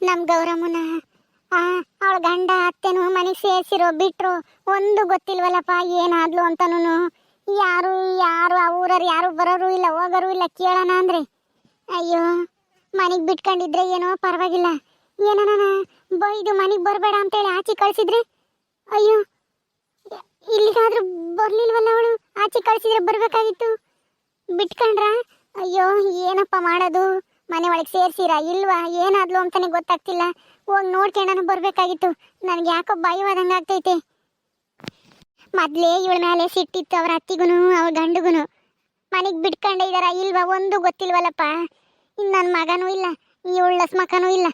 ನಮ್ಮ ಗೌರಮ್ಮನ ಅವಳ ಗಂಡ ಅತ್ತೆನು ಮನೆಗೆ ಸೇರಿಸಿರೋ ಬಿಟ್ರು ಒಂದು ಗೊತ್ತಿಲ್ವಲ್ಲಪ್ಪ ಏನಾದ್ಲು ಅಂತನೂ. ಯಾರು ಯಾರು ಆ ಊರರು ಯಾರು ಬರೋರು ಇಲ್ಲ ಹೋಗೋರು ಇಲ್ಲ ಕೇಳೋಣ ಅಂದ್ರೆ ಅಯ್ಯೋ ಮನೆಗೆ ಬಿಟ್ಕೊಂಡಿದ್ರೆ ಏನೋ ಪರವಾಗಿಲ್ಲ, ಏನನ ಬೈದು ಮನೆಗೆ ಬರಬೇಡ ಅಂತೇಳಿ ಆಚೆ ಕಳಿಸಿದ್ರೆ ಅಯ್ಯೋ ಇಲ್ಲಿಗಾದ್ರೂ ಬರ್ಲಿಲ್ವಲ್ಲ ಅವಳು. ಆಚೆ ಕಳಿಸಿದ್ರೆ ಬರ್ಬೇಕಾಗಿತ್ತು, ಬಿಟ್ಕೊಂಡ್ರ ಅಯ್ಯೋ ಏನಪ್ಪ ಮಾಡೋದು. ಮನೆ ಒಳಗೆ ಸೇರ್ಸಿರಾ ಇಲ್ವಾ ಏನಾದ್ಲು ಅಂತಾನೆ ಗೊತ್ತಾಗ್ತಿಲ್ಲ. ಹೋಗಿ ನೋಡ್ಕೊಂಡಾನು ಬರ್ಬೇಕಾಗಿತ್ತು. ನನಗೆ ಯಾಕೋ ಭಯವಾದಂಗೆ ಆಗ್ತೈತೆ. ಮೊದ್ಲೇ ಇವಳ ಮೇಲೆ ಸಿಟ್ಟಿತ್ತು ಅವ್ರ ಅತ್ತಿಗೂ ಅವ್ರ ಗಂಡುಗುನು. ಮನೆಗೆ ಬಿಟ್ಕೊಂಡೆ ಇದಾರ ಇಲ್ವಾ ಒಂದು ಗೊತ್ತಿಲ್ವಲ್ಲಪ್ಪ. ಇನ್ನು ನನ್ನ ಮಗನೂ ಇಲ್ಲ, ಇವಳ ಮಕನೂ ಇಲ್ಲ.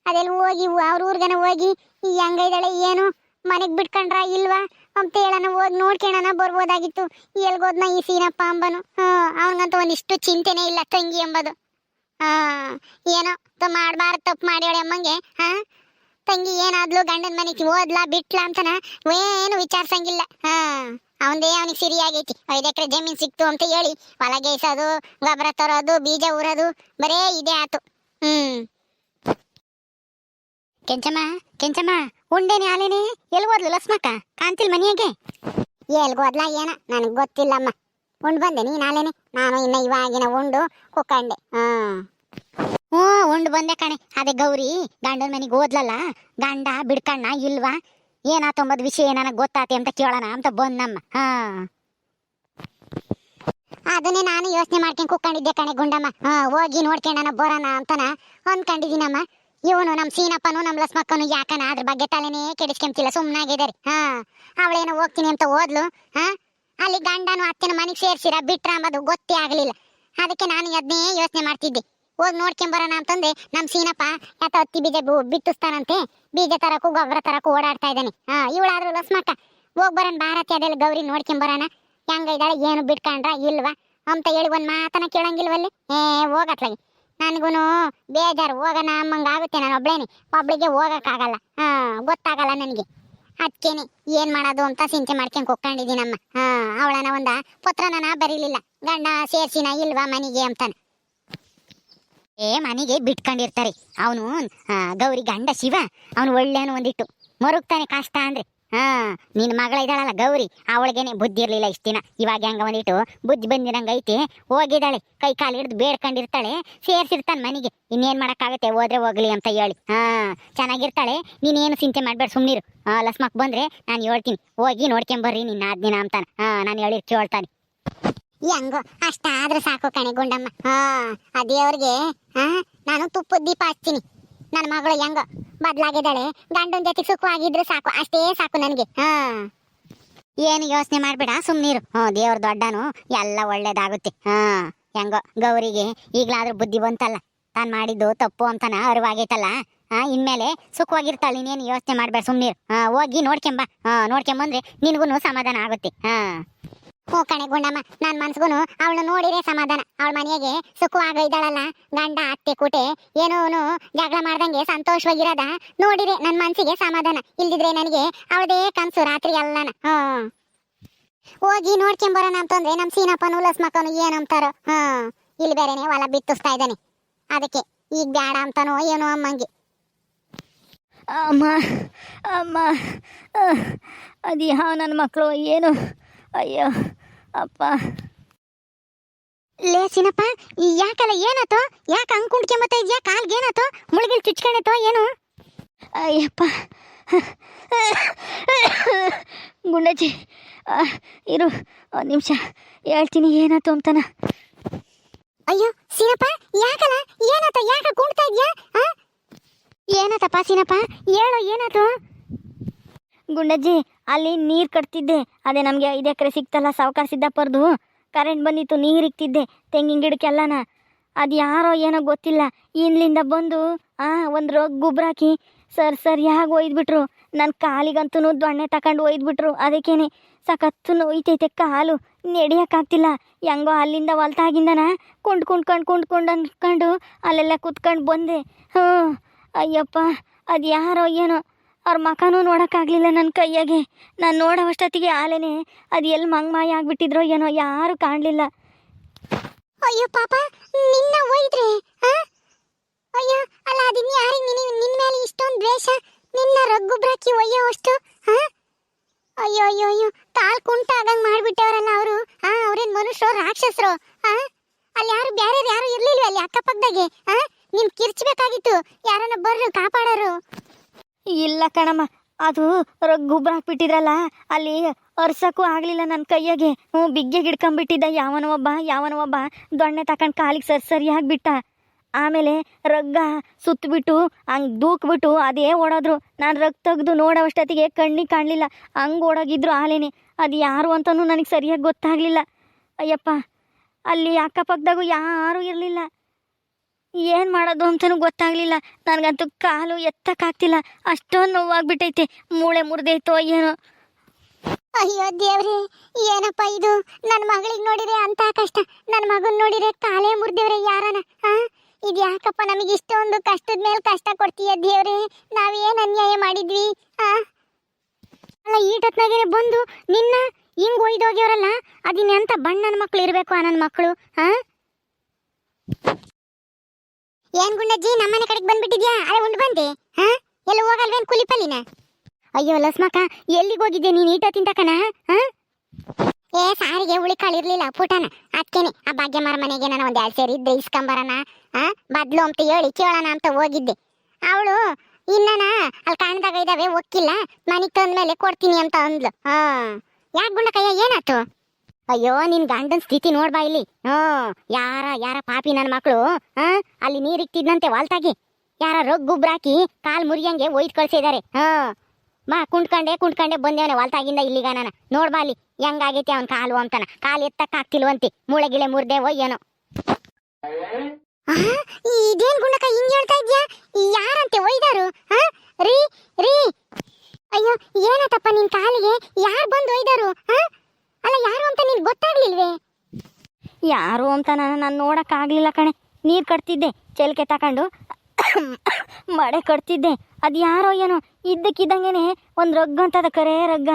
ಅದೆಲ್ಲ ಹೋಗಿ ಅವ್ರ ಊರ್ಗನ ಹೋಗಿ ಈ ಹೆಂಗೈದಾಳೆ ಏನು ಮನೆಗೆ ಬಿಟ್ಕೊಂಡ್ರ ಇಲ್ವಾ ಅಂತ ಹೇಳೋಣ, ಹೋಗಿ ನೋಡ್ಕೊಳ್ಳೋಣ ಬರ್ಬೋದಾಗಿತ್ತು. ಎಲ್ಗೋದ್ನ ಈ ಸೀನಪ್ಪ ಅಂಬನು. ಅವನಿಗಂತೂ ಒಂದಿಷ್ಟು ಚಿಂತೆನೇ ಇಲ್ಲ ತಂಗಿ ಎಂಬುದು. ಏನೋ ಮಾಡಬಾರ್ದು ತಪ್ಪು ಮಾಡ್ಯಾಳೆ ಅಮ್ಮಂಗೆ. ತಂಗಿ ಏನಾದ್ಲು ಗಂಡನ ಮನೆಗೆ ಓದ್ಲಾ ಬಿಟ್ಲಾ ಅಂತನ ಏನು ವಿಚಾರಿಸಂಗಿಲ್ಲ. ಅವನಿಗೆ ಸರಿಯಾಗೈತಿ. 5 ಎಕರೆ ಜಮೀನು ಸಿಕ್ತು ಅಂತ ಹೇಳಿ ಹೊಲ ಗೇಸೋದು, ಗೊಬ್ಬರ ತರೋದು, ಬೀಜ ಊರೋದು ಬರೇ ಇದೇ ಆತು. ಕೆಂಚಮ್ಮ ಉಂಡೇನೆ ಆಲೇನೆ ಎಲ್ಗೋದ್ಲು ಲಸ್ಮಕ್ಕ ಕಾಂತಿಲ್ ಮನೆಯಾಗೆ? ಎಲ್ಗೋದ್ಲಾ ಏನ ನನಗೆ ಗೊತ್ತಿಲ್ಲಮ್ಮ. ಉಂಡು ಬಂದೆ ನೀನು ಆಲೇನೆ. ನಾನು ಇನ್ನ ಇವಾಗಿನ ಉಂಡು ಕುಕ್ಕಂಡೆ. ಉಂಡು ಬಂದೆ ಕಣೆ. ಅದೇ ಗೌರಿ ಗಂಡನ ಮನೆಗೆ ಓದ್ಲಲ್ಲ, ಗಂಡ ಬಿಡ್ಕಣ್ಣ ಇಲ್ವಾ ಏನಾತಂಬದ್ ವಿಷಯ ನನಗೆ ಗೊತ್ತಾತಿ ಅಂತ ಕೇಳೋಣ ಅಂತ ಬಂದಮ್ಮ. ಅದನ್ನೇ ನಾನು ಯೋಚನೆ ಮಾಡ್ಕೊಂಡು ಕುಕ್ಕಂಡಿದ್ದೆ ಕಣೆ ಗುಂಡಮ್ಮ. ಹೋಗಿ ನೋಡ್ಕೊಂಡನ ಬರೋಣ ಅಂತನ ಅಂದ್ಕೊಂಡಿದ್ದೀನಮ್ಮ. ಇವನು ನಮ್ಮ ಸೀನಪ್ಪನು ನಮ್ಮ ಲಸ್ಮಕ್ಕನು ಯಾಕನ ಅದ್ರ ಬಗ್ಗೆ ತಲೆನೇ ಕೆಡಿಸ್ಕೊಂತಿಲ್ಲ, ಸುಮ್ಮನಾಗಿದ್ದಾರೆ. ಅವಳೇನೋ ಹೋಗ್ತೀನಿ ಅಂತ ಓದ್ಲು. ಅಲ್ಲಿ ಗಂಡನು ಅತ್ತೆನ ಮನೆಗೆ ಸೇರ್ಸಿರ ಬಿಟ್ರ ಅಂಬದು ಗೊತ್ತೇ ಆಗಲಿಲ್ಲ. ಅದಕ್ಕೆ ನಾನು ಅದನ್ನೇ ಯೋಚನೆ ಮಾಡ್ತಿದ್ದೆ. ಹೋಗಿ ನೋಡ್ಕೊಂಬರೋಣ ಅಂತಂದೆ. ನಮ್ಮ ಸೀನಪ್ಪ ಯಾತ ಹತ್ತಿ ಬೀಜ ಬಿತ್ತಿಸ್ತಾನಂತೆ, ಬೀಜ ತರಕು ಗೊಬ್ಬರ ತರಕು ಓಡಾಡ್ತಾ ಇದ್ದಾನೆ. ಇವಳಾದ್ರೂ ಲಸ್ಮಕ್ಕ ಹೋಗಿ ಬರೋಣ ಭಾರತಿ ಅದೆಲ್ಲ ಗೌರಿ ನೋಡ್ಕೊಂಬರೋಣ ಹೆಂಗೈದಾಳೆ ಏನು ಬಿಟ್ಕೊಂಡ್ರ ಇಲ್ವಾ ಅಂತ ಹೇಳಿ ಒಂದು ಮಾತನ ಕೇಳಂಗಿಲ್ವಲ್ಲಿ. ಹೋಗತ್ಲಾಗಿ ನನಗೂ ಬೇಜಾರು, ಹೋಗೋಣ ಅಮ್ಮಂಗೆ ಆಗುತ್ತೆ. ನಾನು ಒಬ್ಳಿಗೆ ಹೋಗೋಕ್ಕಾಗಲ್ಲ, ಗೊತ್ತಾಗಲ್ಲ ನನಗೆ. ಅದಕ್ಕೇನೆ ಏನು ಮಾಡೋದು ಅಂತ ಚಿಂತೆ ಮಾಡ್ಕೊಂಡು ಕುಕ್ಕೊಂಡಿದ್ದೀನಮ್ಮ. ಅವಳನ ಒಂದ ಪತ್ರನ ಬರೀಲಿಲ್ಲ, ಗಂಡ ಸೇರ್ಸಿನ ಇಲ್ವಾ ಮನೆಗೆ ಅಂತಾನೆ. ಮನೆಗೆ ಬಿಟ್ಕೊಂಡಿರ್ತಾರೆ. ಅವನು ಗೌರಿ ಗಂಡ ಶಿವ ಅವನು ಒಳ್ಳೆಯವನು ಒಂದಿಟ್ಟು ಮರುಗ್ತಾನೆ ಕಷ್ಟ ಅಂದ್ರೆ. ನಿನ್ನ ಮಗಳ ಇದ್ದಾಳಲ್ಲ ಗೌರಿ, ಅವಳಿಗೇನೆ ಬುದ್ಧಿ ಇರಲಿಲ್ಲ ಇಷ್ಟು ದಿನ. ಇವಾಗ ಹೆಂಗ ಒಂದಿಟ್ಟು ಬುದ್ಧಿ ಬಂದಿರಂಗೈತೆ. ಹೋಗಿದ್ದಾಳೆ, ಕೈ ಕಾಲು ಹಿಡಿದು ಬೇಡ್ಕೊಂಡಿರ್ತಾಳೆ, ಸೇರ್ಸಿರ್ತಾನೆ ಮನೆಗೆ. ಇನ್ನೇನು ಮಾಡೋಕ್ಕಾಗುತ್ತೆ, ಹೋದ್ರೆ ಹೋಗ್ಲಿ ಅಂತ ಹೇಳಿ. ಚೆನ್ನಾಗಿರ್ತಾಳೆ, ನೀನೇನು ಚಿಂತೆ ಮಾಡಬೇಡ ಸುಮ್ಮನಿರು. ಲಸ್ಮಕ್ ಬಂದ್ರೆ ನಾನು ಹೇಳ್ತೀನಿ, ಹೋಗಿ ನೋಡ್ಕೊಂಬರ್ರಿ ನಿನ್ನ ದಿನ ಅಂತಾನೆ. ನಾನು ಹೇಳಿ ಕೇಳ್ತಾನೆ. ಹೆಂಗೋ ಅಷ್ಟಾದ್ರೆ ಸಾಕು ಕಣೆ ಗುಂಡಮ್ಮ. ಆ ದೇವ್ರಿಗೆ ನಾನು ತುಪ್ಪದ ದೀಪ ಹಚ್ತೀನಿ. ನನ್ನ ಮಗಳು ಹೆಂಗೋ ಬದಲಾಗಿದ್ದಾಳೆ, ಗಂಡನ ಜೊತೆ ಸುಖವಾಗಿದ್ರೆ ಸಾಕು, ಅಷ್ಟೇ ಸಾಕು ನನಗೆ. ಏನು ಯೋಚನೆ ಮಾಡ್ಬೇಡ ಸುಮ್ಮನಿರು. ದೇವ್ರ ದೊಡ್ಡನು, ಎಲ್ಲ ಒಳ್ಳೇದಾಗುತ್ತೆ. ಹೆಂಗೋ ಗೌರಿಗೆ ಈಗಲಾದ್ರೂ ಬುದ್ಧಿ ಬಂತಲ್ಲ, ತಾನು ಮಾಡಿದ್ದು ತಪ್ಪು ಅಂತನ ಅರಿವಾಗೈತಲ್ಲ. ಇನ್ಮೇಲೆ ಸುಖವಾಗಿರ್ತಾಳೆ. ಇನ್ನೇನು ಯೋಚನೆ ಮಾಡ್ಬೇಡ ಸುಮ್ಮನಿರು. ಹೋಗಿ ನೋಡ್ಕೊಂಬಂದ್ರೆ ನಿನಗೂ ಸಮಾಧಾನ ಆಗುತ್ತೆ. ಕಣೆ ಗುಂಡಮ್ಮ, ನನ್ನ ಮನ್ಸಿಗೂ ಅವಳು ನೋಡಿರೇ ಸಮಾಧಾನ. ಅವಳ ಮನೆಗೆ ಸುಖವಾಗೈದಾಳಲ್ಲ, ಗಂಡ ಅತ್ತೆ ಕೂಟೆ ಏನೋನು ಜಗಳ ಮಾಡ್ದಂಗೆ ಸಂತೋಷವಾಗಿರೋದ ನೋಡಿರೆ ನನ್ನ ಮನ್ಸಿಗೆ ಸಮಾಧಾನ. ಇಲ್ದಿದ್ರೆ ನನಗೆ ಅವಳದೇ ಕನ್ಸು ರಾತ್ರಿ ಎಲ್ಲನ. ಹೋಗಿ ನೋಡ್ಕೊಂಬರೋಣ ಅಂತಂದ್ರೆ ನಮ್ಮ ಸೀನಪ್ಪನು ಲಸ್ಮಕ್ಕನು ಏನಂತಾರೋ. ಇಲ್ಲಿ ಬೇರೆನೆ ಹೊಲ ಬಿತ್ತಿಸ್ತಾ ಇದ್ದಾನೆ, ಅದಕ್ಕೆ ಈಗ ಬೇಡ ಅಂತಾನೋ ಏನೋ ಅಮ್ಮಂಗೆ. ಅಮ್ಮ ಅಮ್ಮ ಅದು ಯಾವ ನನ್ನ ಮಕ್ಕಳು ಏನು, ಅಯ್ಯೋ ಅಪ್ಪ. ಲೇ ಸಿನಪ್ಪ, ಯಾಕಲ್ಲ ಏನಾತೋ? ಯಾಕೆ ಹಂಗೆ ಕುಂಡ್ಕೊಂಬತ್ತ ಇದೆಯಾ? ಕಾಲ್ಗೆ ಏನಾತೋ? ಮುಳುಗಿಲ್ ಚುಚ್ಕೊಂಡೈತೋ ಏನು? ಅಯ್ಯಪ್ಪ ಗುಂಡಜ್ಜಿ ಇರು ಒಂದು ನಿಮಿಷ ಹೇಳ್ತೀನಿ ಏನಾಯ್ತು ಅಂತನ. ಅಯ್ಯೋ ಸೀನಪ್ಪ, ಯಾಕಲ್ಲ ಏನಾತ? ಯಾಕೆ ಕುಂಡ್ತಾ ಇದೆಯಾ? ಏನಾತಪ್ಪ ಸೀನಪ್ಪ, ಹೇಳು ಏನಾಯ್ತು? ಗುಂಡಜ್ಜಿ ಅಲ್ಲಿ ನೀರು ಕಟ್ತಿದ್ದೆ, ಅದೇ ನಮಗೆ 5 ಎಕರೆ ಸಿಕ್ತಲ್ಲ ಸಾವುಕಾರ ಸಿದ್ದಪ್ಪರ್ದು. ಕರೆಂಟ್ ಬಂದಿತ್ತು, ನೀರು ಇಕ್ತಿದ್ದೆ ತೆಂಗಿನ ಗಿಡಕ್ಕೆಲ್ಲನ. ಅದು ಯಾರೋ ಏನೋ ಗೊತ್ತಿಲ್ಲ, ಇಲ್ಲಿಂದ ಬಂದು ಒಂದು ಗೊಬ್ಬರ ಹಾಕಿ ಸರಿಯಾಗಿ ಒಯ್ದುಬಿಟ್ರು. ನನ್ನ ಕಾಲಿಗಂತೂ ದೊಣ್ಣೆ ತಗೊಂಡು ಒಯ್ದುಬಿಟ್ರು. ಅದಕ್ಕೇನೆ ಸಖತ್ತು ನೋಯ್ತೈತೆ ಕಾಲು, ನಡೆಯೋಕ್ಕಾಗ್ತಿಲ್ಲ. ಹೆಂಗೋ ಅಲ್ಲಿಂದ ಹೊಲ್ತಾಗಿಂದನ ಕುಂಡ್ಕೊಂಡು ಅಂದ್ಕೊಂಡು ಅಲ್ಲೆಲ್ಲ ಕೂತ್ಕೊಂಡು ಬಂದೆ. ಅಯ್ಯಪ್ಪ, ಅದು ಯಾರೋ ಏನೋ, ಅವ್ರ ಮಖನೂ ನೋಡೋಕ್ಕಾಗಲಿಲ್ಲ ನನ್ನ ಕೈಯಾಗೆ. ನಾನು ನೋಡೋವಷ್ಟೊತ್ತಿಗೆ ಆಲೇನೆ ಅದು ಎಲ್ಲಿ ಮಂಗ್ಮಾಯ ಆಗಿಬಿಟ್ಟಿದ್ರೋ ಏನೋ, ಯಾರೂ ಕಾಣಲಿಲ್ಲ. ಅಯ್ಯೋ ಪಾಪ, ನಿನ್ನ ಒಯ್ದ್ರೆ? ಅಯ್ಯೋ ಅಲ್ಲ, ಅದು ಯಾರಿಗೆ ನಿನ್ನ ರಗ್ಗುಬ್ರಾಕಿ ಒಯ್ಯೋ ಅಷ್ಟು ಹಾ ಅಯ್ಯೋ ಅಯ್ಯೋ ಅಯ್ಯೋ ಕಾಲ್ ಕುಂಟ ಆಗಂಗ್ ಮಾಡ್ಬಿಟ್ಟವ್ರಲ್ಲ ಅವರು ಅವ್ರೇನ್ ಮನುಷ್ಯರು ರಾಕ್ಷಸರು ಅಲ್ಲಿ ಯಾರು ಬ್ಯಾರೆ ಯಾರು ಇರ್ಲಿಲ್ವ ಅಲ್ಲಿ ಅಕ್ಕಪಕ್ಕದಾಗೆ ನಿಮ್ ಕಿರ್ಚ್ಬೇಕಾಗಿತ್ತು ಯಾರನ್ನ ಬರ್ರು ಕಾಪಾಡೋರು. ಇಲ್ಲ ಕಣಮ್ಮ, ಅದು ಗೊಬ್ಬರ ಹಾಕ್ಬಿಟ್ಟಿದ್ರಲ್ಲ ಅಲ್ಲಿ ಅರ್ಸಕ್ಕೂ ಆಗ್ಲಿಲ್ಲ ನನ್ನ ಕೈಯಾಗೆ. ಬಿಗ್ಗೆ ಹಿಡ್ಕೊಂಡ್ಬಿಟ್ಟಿದ್ದ ಯಾವನ ಒಬ್ಬ ದೊಣ್ಣೆ ತಕೊಂಡ್ ಕಾಲಿಗೆ ಸರಿಯಾಗಿ ಬಿಟ್ಟ. ಆಮೇಲೆ ರಗ್ಗ ಸುತ್ತಬಿಟ್ಟು ಹಂಗೆ ದೂಕ್ಬಿಟ್ಟು ಅದೇ ಓಡೋದ್ರು. ನಾನು ರಗ್ ತೆಗ್ದು ನೋಡೋವಷ್ಟೊತ್ತಿಗೆ ಕಣ್ಣಿಗೆ ಕಾಣಲಿಲ್ಲ, ಹಂಗೆ ಓಡೋಗಿದ್ರು ಆಲೇನೆ. ಅದು ಯಾರು ಅಂತಲೂ ನನಗೆ ಸರಿಯಾಗಿ ಗೊತ್ತಾಗಲಿಲ್ಲ. ಅಯ್ಯಪ್ಪ, ಅಲ್ಲಿ ಅಕ್ಕಪಕ್ಕದಾಗೂ ಯಾರೂ ಇರಲಿಲ್ಲ. ಏನು ಮಾಡೋದು ಅಂತಲೂ ಗೊತ್ತಾಗಲಿಲ್ಲ. ನನಗಂತೂ ಕಾಲು ಎತ್ತಕ್ಕಾಗ್ತಿಲ್ಲ, ಅಷ್ಟೊಂದು ನೋವಾಗ್ಬಿಟ್ಟೈತೆ. ಮೂಳೆ ಮುರಿದೈತೋ ಏನೋ. ಅಯ್ಯೋ ದೇವ್ರೆ, ಏನಪ್ಪ ಇದು? ನನ್ನ ಮಗಳಿಗೆ ನೋಡಿದ್ರೆ ಅಂತ ಕಷ್ಟ, ನನ್ನ ಮಗನ್ ನೋಡಿದ್ರೆ ಕಾಲೇ ಮುರಿದೇವ್ರೆ ಯಾರನ. ಇದು ಯಾಕಪ್ಪ ನಮಗೆ ಇಷ್ಟೊಂದು ಕಷ್ಟದ ಮೇಲೆ ಕಷ್ಟ ಕೊಡ್ತೀಯ ದೇವ್ರೆ? ನಾವೇನು ಅನ್ಯಾಯ ಮಾಡಿದ್ವಿ? ಅಲ್ಲ, ಈಟತ್ನಾಗೇನೆ ಬಂದು ನಿನ್ನ ಹಿಂಗ್ ಒಯ್ದೋಗ್ಯವ್ರಲ್ಲ, ಅದಿನ್ನೆಂತ ಬಣ್ಣನ ಮಕ್ಳು ಇರಬೇಕು ನನ್ನ ಮಕ್ಕಳು. ಏನ್ ಗುಂಡಜ್ಜಿ, ನಮ್ಮನೆ ಕಡೆಗೆ ಬಂದ್ಬಿಟ್ಟಿದ್ಯಾ? ಅದೇ ಉಂಡು ಬಂದೆ. ಎಲ್ಲ ಹೋಗಲ್ವೇನ್ ಕುಲಿಪಲ್ಲಿನ? ಅಯ್ಯೋ ಲಸ್ಮಕ್ಕ, ಎಲ್ಲಿಗೆ ಹೋಗಿದ್ದೆ ನೀನು ಈಟತ್ತಿಂತ ಕಣ? ಸಾರಿಗೆ ಉಳಿಕಾಳಿರ್ಲಿಲ್ಲ ಪುಟನ, ಅದಕ್ಕೇನೆ ಆ ಭಾಗ್ಯಮಾರ ಮನೆಗೆ ನಾನು ಒಂದ್ 2 ಸೇರಿ ಇದ್ರೆ ಇಸ್ಕೊಂಬರನ ಬದ್ಲು ಅಂತ ಹೇಳಿ ಕೇಳೋಣ ಅಂತ ಹೋಗಿದ್ದೆ. ಅವಳು ಇನ್ನನ ಅಲ್ಲಿ ಕಾಣ್ದಾಗ ಇದಾವೆ ಒಕ್ಕಿಲ್ಲ, ಮನೆಗೆ ತಂದ್ಮೇಲೆ ಕೊಡ್ತೀನಿ ಅಂತ ಅಂದ್ಲು. ಯಾಕೆ ಗುಂಡಕಯ್ಯ, ಏನಾಯ್ತು? ಅಯ್ಯೋ, ನಿನ್ ಗಂಡನ ಸ್ಥಿತಿ ನೋಡ್ಬಾ ಇಲ್ಲಿ. ಯಾರ ಪಾಪಿ ನನ್ನ ಮಕ್ಕಳು ಅಲ್ಲಿ ನೀರಿಕ್ತಿದ್ನಂತೆ ವಾಲ್ತಾಗಿ. ಯಾರ ರಗ್ಗುಬ್ರಾಕಿ ಕಾಲ್ ಮುರಿಯಂಗೆ ಒಯ್ದು ಕಳ್ಸಿದಾರೆ. ಬಾ, ಕುಂಟ್ಕಂಡೆ ಬಂದೇವನೆ ವಾಲ್ತಾಗಿಂದ ಇಲ್ಲಿಗ. ನಾನು ನೋಡ್ಬಾ ಅಲ್ಲಿ ಹೆಂಗಾಗೈತಿ ಅವನ್ ಕಾಲು ಅಂತಾನ. ಕಾಲು ಎತ್ತಕ್ಕಾಗ್ತಿಲ್ವಂತಿ, ಮೂಳೆ ಗಿಳೆ ಮುರ್ದೇವೋ ಏನೋ. ಇದೇನ್ ಗುಣಕ ಹಿಂಗ್ ಹೇಳ್ತಾ ಇದ್ಯಾ? ಯಾರಂತೆ ಒಯ್ದಾರು? ರೀ ರೀ ಅಯ್ಯೋ, ಏನತ್ತಪ್ಪ ನಿನ್ ಕಾಲಿಗೆ? ಯಾರು ಬಂದು ಒಯ್ದಾರು? ಅಲ್ಲ, ಯಾರು ಅಂತ ನಿನ್ ಗೊತ್ತಾಗ್ಲಿಲ್ವೇ? ಯಾರು ಅಂತ ನಾನು ನೋಡೋಕ್ಕಾಗಲಿಲ್ಲ ಕಣೆ. ನೀರು ಕಟ್ತಿದ್ದೆ, ಚೆಲ್ಕೆ ತಗೊಂಡು ಮಡೆ ಕಟ್ತಿದ್ದೆ. ಅದು ಯಾರೋ ಏನೋ ಇದ್ದಕ್ಕಿದ್ದಂಗೆ ಒಂದು ರಗ್ಗ ಅಂತದ, ಕರೇ ರಗ್ಗ.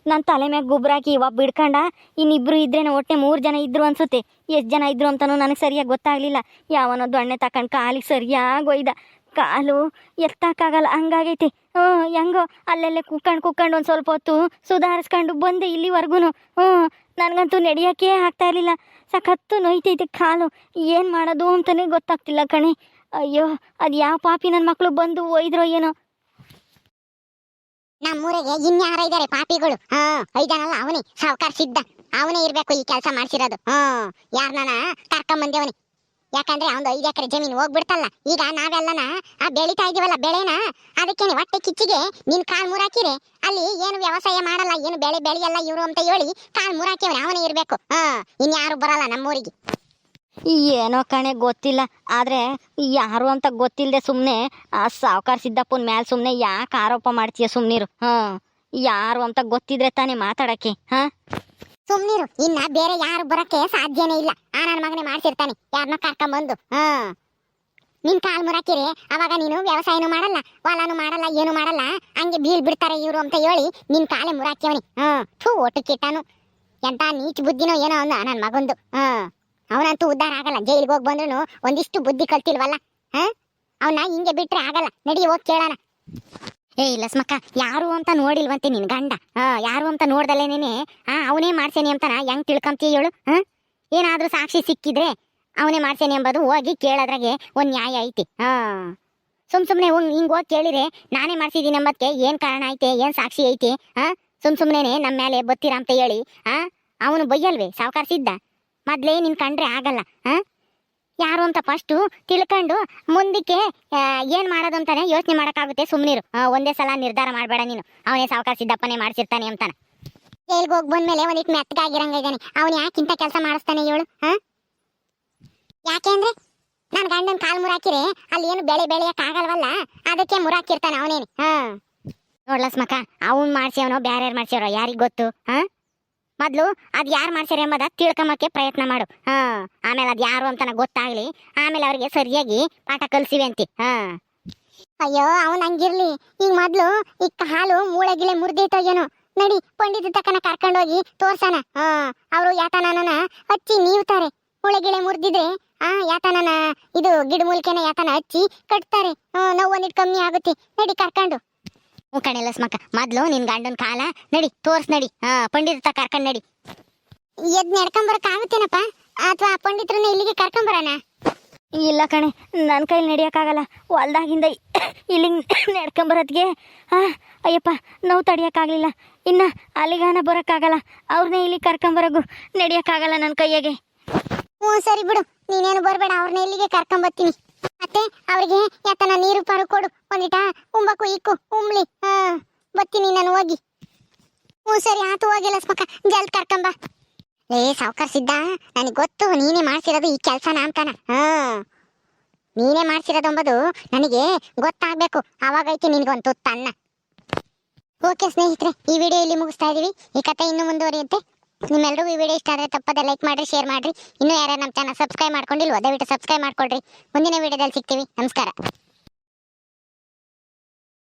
ನನ್ನ ತಲೆ ಮ್ಯಾಗ ಗೊಬ್ಬರ ಹಾಕಿ ಒಬ್ಬ ಹಿಡ್ಕೊಂಡ, ಇನ್ನಿಬ್ರು ಇದ್ರೇನೋ ಒಟ್ಟೆ 3 ಜನ ಇದ್ರು ಅನ್ಸುತ್ತೆ. ಎಷ್ಟು ಜನ ಇದ್ರು ಅಂತನೂ ನನಗೆ ಸರಿಯಾಗಿ ಗೊತ್ತಾಗಲಿಲ್ಲ. ಯಾವನೋ ದೊಣ್ಣೆ ತಕೊಂಡು ಕಾಲಿಗೆ ಸರಿಯಾಗಿ ಒಯ್ದ. ಕಾಲು ಎತ್ತಕ್ಕಾಗಲ್ಲ ಹಂಗಾಗೈತೆ. ಹೆಂಗೋ ಅಲ್ಲೆಲ್ಲೇ ಕುಕ್ಕೊಂಡು ಒಂದು ಸ್ವಲ್ಪ ಹೊತ್ತು ಸುಧಾರಿಸ್ಕೊಂಡು ಬಂದೆ ಇಲ್ಲಿವರೆಗೂ. ನನಗಂತೂ ನಡೆಯೋಕ್ಕೆ ಆಗ್ತಾ ಇರಲಿಲ್ಲ, ಸಖತ್ತು ನೋಯ್ತೈತೆ ಕಾಲು. ಏನು ಮಾಡೋದು ಅಂತಲೇ ಗೊತ್ತಾಗ್ತಿಲ್ಲ ಕಣೆ. ಅಯ್ಯೋ, ಅದು ಯಾವ ಪಾಪಿ ನನ್ನ ಮಕ್ಕಳು ಬಂದು ಒಯ್ದ್ರೋ ಏನೋ. ನಮ್ಮೂರಿಗೆ ಇನ್ಯಾರ ಇದಾರೆ ಪಾಪಿಗಳು? ಐದಾನಲ್ಲ, ಅವನೇ ಸಾವುಕಾರ ಸಿದ್ಧ. ಅವನೇ ಇರ್ಬೇಕು ಈ ಕೆಲಸ ಮಾಡ್ಸಿರೋದು. ಯಾರನ್ನ ಕರ್ಕೊಂಬಂದೇವನಿ. ಯಾಕಂದ್ರೆ ಅವ್ನು 5 ಎಕರೆ ಜಮೀನು ಹೋಗ್ಬಿಡ್ತಲ್ಲ. ಈಗ ನಾವೆಲ್ಲನ ಬೆಳಿತಾ ಇದೀವಲ್ಲ ಬೆಳೆನ, ಅದಕ್ಕೇನೆ ಹೊಟ್ಟೆ ಕಿಚ್ಚಿಗೆ ನಿನ್ ಕಾಲ್ ಮುರಾಕಿರೆ ಅಲ್ಲಿ ಏನು ವ್ಯವಸಾಯ ಮಾಡಲ್ಲ, ಏನು ಬೆಳೆ ಬೆಳೆಯಲ್ಲ ಇವರು ಅಂತ ಹೇಳಿ ಕಾಲ್ ಮುರಾಕಿಯವನೇ. ಅವನೇ ಇರ್ಬೇಕು. ಇನ್ಯಾರು ಬರಲ್ಲ ನಮ್ಮೂರಿಗೆ. ಏನೋ ಕಣೆ, ಗೊತ್ತಿಲ್ಲ. ಆದರೆ ಯಾರು ಅಂತ ಗೊತ್ತಿಲ್ಲದೆ ಸುಮ್ಮನೆ ಆ ಸಾವುಕಾರ ಸಿದ್ದಪ್ಪನ ಮೇಲೆ ಸುಮ್ಮನೆ ಯಾಕೆ ಆರೋಪ ಮಾಡ್ತೀಯ? ಸುಮ್ಮನಿರು. ಯಾರು ಅಂತ ಗೊತ್ತಿದ್ರೆ ತಾನೇ ಮಾತಾಡಕ್ಕೆ. ಸುಮ್ನಿರು, ಇನ್ನ ಬೇರೆ ಯಾರು ಬರಕ್ಕೆ ಸಾಧ್ಯನೇ ಇಲ್ಲ. ನನ್ನ ಮಗನೇ ಮಾಡ್ಸಿರ್ತಾನೆ ಯಾರನ್ನ ಕರ್ಕೊಂಬಂದು. ನಿನ್ ಕಾಲ್ ಮುರಾಕಿರೆ ಅವಾಗ ನೀನು ವ್ಯವಸಾಯನೂ ಮಾಡಲ್ಲ, ಹೊಲನೂ ಮಾಡಲ್ಲ, ಏನು ಮಾಡಲ್ಲ, ಹಂಗೆ ಬಿಡ್ತಾರೆ ಇವರು ಅಂತ ಹೇಳಿ ನಿನ್ ಕಾಲೇ ಮುರಾಕಿಯವನಿ. ಒಟ್ಟು ಕಿಟ್ಟಾನು ಎಂತ ನೀಚ್ ಬುದ್ಧಿನೋ ಏನೋ ಅಂದ ನನ್ನ ಮಗಂದು. ಅವನಂತೂ ಉದ್ಧಾರ ಆಗಲ್ಲ. ಜೈಲಿಗೆ ಹೋಗಿ ಬಂದ್ರು ಒಂದಿಷ್ಟು ಬುದ್ಧಿ ಕಲ್ತಿಲ್ವಲ್ಲ. ಅವನ್ನ ಹಿಂಗೆ ಬಿಟ್ರೆ ಆಗಲ್ಲ. ನಡಿ ಹೋಗಿ ಕೇಳೋಣ. ಲಸ್ಮಕ್ಕ, ಯಾರು ಅಂತ ನೋಡಿಲ್ವಂತೆ ನಿನ್ ಗಂಡ? ಯಾರು ಅಂತ ನೋಡ್ದಲ್ಲೇನೇನೆ ಅವನೇ ಮಾಡ್ಸೇನೆ ಅಂತಾನ ಹೆಂಗ್ ತಿಳ್ಕೊಂತೀಯ ಹೇಳು? ಏನಾದ್ರೂ ಸಾಕ್ಷಿ ಸಿಕ್ಕಿದ್ರೆ ಅವನೇ ಮಾಡ್ಸೇನೆ ಎಂಬುದು ಹೋಗಿ ಕೇಳೋದ್ರಾಗೆ ಒಂದ್ ನ್ಯಾಯ ಐತಿ. ಸುಮ್ನೆ ಹಿಂಗ್ ಹೋಗಿ ಕೇಳಿದ್ರೆ ನಾನೇ ಮಾಡ್ಸಿದೀನಿ ಎಂಬದಕ್ಕೆ ಏನ್ ಕಾರಣ ಐತೆ, ಏನ್ ಸಾಕ್ಷಿ ಐತಿ? ಸುಮ್ನೆನೆ ನಮ್ಮ ಮೇಲೆ ಬತ್ತೀರ ಅಂತ ಹೇಳಿ ಅವನು ಬೈಯಲ್ವೇ ಸಾವುಕಾರ ಸಿದ್ಧ? ಮೊದ್ಲೇ ನಿನ್ ಕಂಡ್ರೆ ಆಗಲ್ಲ. ಯಾರು ಅಂತ ಫಸ್ಟು ತಿಳ್ಕೊಂಡು ಮುಂದಕ್ಕೆ ಏನ್ ಮಾಡೋದು ಅಂತಾನೆ ಯೋಚನೆ ಮಾಡಕ್ಕಾಗುತ್ತೆ. ಸುಮ್ನಿರು, ಒಂದೇ ಸಲ ನಿರ್ಧಾರ ಮಾಡಬೇಡ ನೀನು. ಅವನೇ ಸಾವುಕಾರ ಸಿದ್ದಪ್ಪನೇ ಮಾಡ್ಸಿರ್ತಾನೆ ಅಂತಾನ. ಜೈಲ್ಗೆ ಹೋಗಿ ಬಂದ್ಮೇಲೆ ಒಂದಿಟ್ಟು ಮೆತ್ತಗಾಗಿರಂಗ ಇದ್ದಾನೆ. ಅವನು ಯಾಕಿಂತ ಕೆಲಸ ಮಾಡಿಸ್ತಾನೆ ಹೇಳು? ಯಾಕೆ ಅಂದ್ರೆ ನನ್ನ ಗಂಡನ ಕಾಲ್ ಮುರಾಕಿರೆ ಅಲ್ಲಿ ಏನು ಬೆಳೆಯಕ್ ಆಗಲ್ವಲ್ಲ, ಅದಕ್ಕೆ ಮುರಾಕಿರ್ತಾನೆ ಅವನೇನೆ. ನೋಡ್ಲಸ್ಮಕ್ಕ, ಅವನ್ ಮಾಡ್ಸ್ಯವನೋ ಬ್ಯಾರ್ಯಾರು ಮಾಡ್ಸ್ಯಾರೋ ಯಾರಿಗ್ ಗೊತ್ತು? ಮೊದ್ಲು ಅದ್ ಯಾರು ಮಾಡ್ಸ್ಯಾರ ಎಂಬುದ ತಿಳ್ಕೊಂಬಕ್ಕೆ ಪ್ರಯತ್ನ ಮಾಡು. ಆಮೇಲೆ ಅದ್ ಯಾರು ಅಂತ ಗೊತ್ತಾಗ್ಲಿ, ಆಮೇಲೆ ಅವ್ರಿಗೆ ಸರಿಯಾಗಿ ಪಾಠ ಕಲ್ಸಿವೆ ಅಂತಿ. ಅಯ್ಯೋ, ಅವನ್ ಹಂಗಿರ್ಲಿ. ಈಗ ಮೊದ್ಲು ಈ ಹಾಲು ಮೂಳೆ ಗಿಳೆ ಮುರ್ದೈತೋ ಏನೋ. ನಡಿ ಪಂಡಿತ ತಕ್ಕನ ಕರ್ಕೊಂಡೋಗಿ ತೋರ್ಸಣ. ಅವರು ಯಾತನನ ಹಚ್ಚಿ ನೀವ್ತಾರೆ. ಮೂಳೆ ಗಿಳೆ ಮುರ್ದಿದ್ರೆ ಯಾತನನ ಇದು ಗಿಡ ಮೂಲಿಕೆನ ಯಾತನ ಹಚ್ಚಿ ಕಟ್ತಾರೆ. ನೋವು ಒಂದಿಟ್ಟು ಕಮ್ಮಿ ಆಗುತ್ತೆ. ನಡಿ ಕರ್ಕೊಂಡು. ಹ್ಞೂ ಕಣೆ ಲಸ್ಮಕ್ಕ, ಮೊದ್ಲು ನಿನ್ ಗಂಡನ ಕಾಲ ನಡಿ ತೋರ್ಸ್ ನಡಿ, ಪಂಡಿತ ಕರ್ಕೊಂಡ್ ನಡಿ. ಎದ್ ನಡ್ಕೊಂಬರಕ್ ಆಗುತ್ತೇನಪ್ಪ, ಅಥವಾ ಪಂಡಿತ್ರನ್ನ ಇಲ್ಲಿಗೆ ಕರ್ಕೊಂಬರೋಣ? ಇಲ್ಲ ಕಣೆ, ನನ್ನ ಕೈಲಿ ನಡೆಯೋಕ್ಕಾಗಲ್ಲ. ಹೊಲ್ದಾಗಿಂದ ಇಲ್ಲಿಗೆ ನಡ್ಕೊಂಬರೋದ್ಗೆ ಅಯ್ಯಪ್ಪ ನೋವು ತಡಿಯೋಕ್ಕಾಗಲಿಲ್ಲ. ಇನ್ನು ಅಲ್ಲಿಗಾನ ಬರೋಕ್ಕಾಗಲ್ಲ, ಅವ್ರನ್ನೇ ಇಲ್ಲಿಗೆ ಕರ್ಕೊಂಬರೋಗು ನಡೆಯೋಕ್ಕಾಗಲ್ಲ ನನ್ನ ಕೈಯಾಗೆ. ಹ್ಞೂ ಸರಿ ಬಿಡು, ನೀನೇನು ಬರಬೇಡ, ಅವ್ರನ್ನ ಇಲ್ಲಿಗೆ ಕರ್ಕೊಂಬರ್ತೀನಿ. ಮತ್ತೆ ಅವ್ರಿಗೆ ಯಾಕನ ನೀರು ಪಾರು ಕೊಡು, ಒಂದಿಟ ಉಂಬಕು ಇಕ್ಕು ಉಮ್ಲಿ. ಬರ್ತೀನಿ ನಾನು ಹೋಗಿ. ಹ್ಞೂ ಸರಿ ಆತು, ಹೋಗಿ ಲಸ್ಮಕ್ಕ, ಜಲ್ದಿ ಕರ್ಕೊಂಬ. ಏ ಸಾವ್ಕಾರ್ ಸಿದ್ಧ, ನನಗೆ ಗೊತ್ತು ನೀನೇ ಮಾಡ್ಸಿರೋದು ಈ ಕೆಲಸನ ಅಂತಾನ. ನೀನೇ ಮಾಡ್ಸಿರೋದು ಎಂಬುದು ನನಗೆ ಗೊತ್ತಾಗಬೇಕು, ಆವಾಗೈತಿ ನಿನಗೊಂದು ತುತ್ತನ್ನ. ಓಕೆ ಸ್ನೇಹಿತರೆ, ಈ ವಿಡಿಯೋ ಇಲ್ಲಿ ಮುಗಿಸ್ತಾ ಇದೀವಿ. ಈ ಕತೆ ಇನ್ನೂ ಮುಂದುವರಿಯುತ್ತೆ. ನಿಮ್ಮೆಲ್ಲರಿಗೂ ಈ ವಿಡಿಯೋ ಇಷ್ಟ ಆದರೆ ತಪ್ಪದೆ ಲೈಕ್ ಮಾಡಿರಿ, ಶೇರ್ ಮಾಡಿರಿ. ಇನ್ನೂ ಯಾರು ನಮ್ಮ ಚಾನಲ್ ಸಬ್ಸ್ಕ್ರೈಬ್ ಮಾಡ್ಕೊಂಡಿಲ್ವೋ ದಯವಿಟ್ಟು ಸಬ್ಸ್ಕ್ರೈಬ್ ಮಾಡ್ಕೊಳ್ರಿ. ಮುಂದಿನ ವಿಡಿಯೋದಲ್ಲಿ ಸಿಗ್ತೀವಿ. ನಮಸ್ಕಾರ.